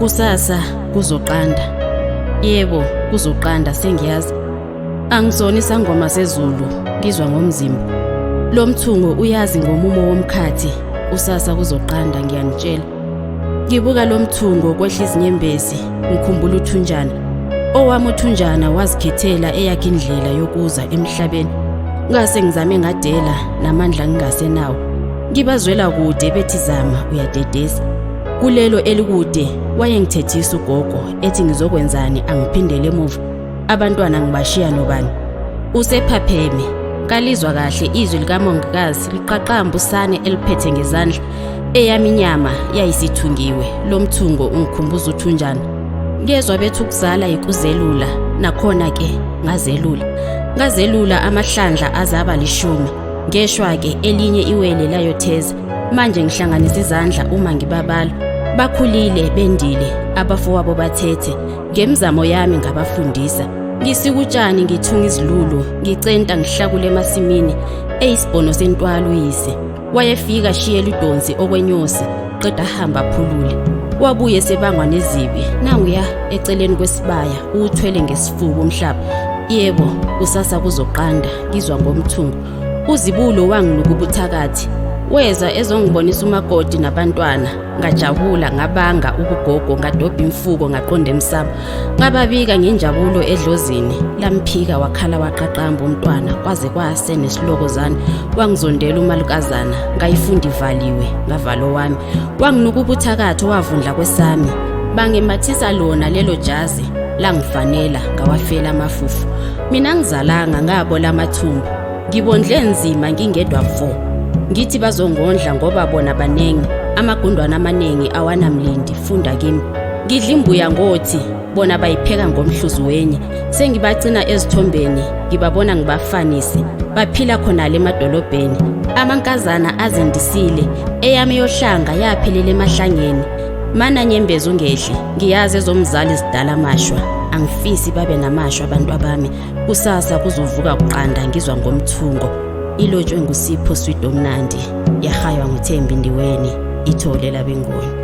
Kusasa kuzoqanda. Yebo, kuzoqanda sengiyazi. Angizona isangoma sezulu, ngizwa ngomzimba. Lo mthungo uyazi ngomumo womkhathi. Kusasa kuzoqanda ngiyanitshela. Ngibuka lo mthungo kwehla izinyembezi, ngikhumbula uThunjana. Owami uThunjana wazikhethela eyakhe indlela yokuza emhlabeni. Ngase ngizame ngadela namandla ngingasenawo. Ngibazwela kude bethi zama uyadedesa. Kulelo elikude wayengithethisa ugogo ethi ngizokwenzani angiphindele emuva. Abantwana ngibashiya nobani. Usephapheme. Kalizwa kahle izwi likaMongikazi liqaqamba usane eliphethe ngezandla. Eyami inyama yayisithungiwe. Lo mthungo ungikhumbuza uThunjana. Ngezwe bethu kuzala ikuzelula, nakhona ke ngazelula amahlandla azaba 10. Ngeshwa ke elinye iwele layotheza. Manje ngihlanganisa izandla uma ngibabala. Bakhulile bendile, abafowabo bathethe. Ngemizamo yami ngabafundisa. Ngisikutshani ngithunga izilulu, ngicenta ngihlakule emasimini. Eyisibhono sentwalo uyise. Wayefika shiyela idonsi okwenyosi, qeda hamba phulule. Wabuye sebangwa nezibi. Nanguya eceleni kwesibaya, uthwele ngesifuba umhlaba. Yebo, kusasa kuzoqanda, ngizwa ngomthungo. Uzibulo wanginuka ubuthakathi. Weza ezongibonisa umakoti nabantwana. Ngajabula ngabanga ubugogo, ngadobha imfuko ngaqonda emsamo. Ngababika ngenjabulo edlozini. Lamphika wakhala waqaqamba umntwana kwaze kwase nesilokozana. Wangizondela umalukazana, ngayifunda ivaliwe ngavalo wami. Wanginuka ubuthakathi wavundla kwesami. Bangemathisa lona lelo jazi langifanela ngawafela amafufu. Mina ngizalanga ngabola amathumbu. Ngibondle nzima ngingedwa vo. Ngithi bazongondla ngoba bona banengi. Amagundwana amaningi awanamlindi, funda kimi. Ngidla imbuya ngothi bona bayipheka ngomhluzu wenye. Sengibagcina ezithombeni, ngibabona ngibafanise. Baphila khona le emadolobheni. Amankazana azindisile, eyami yohlanga yaphelele emahlangeni. Mana nyembezi ungehle, ngiyazi ezomzali zidala amashwa. Angifisi babe namashwa abantu abami. Kusasa kuzovuka kuqanda ngizwa ngomthungo. Ilotshwe nguSipho Sweet Omnandi, yahaywa nguThembi Ndiweni, itholela bengoni.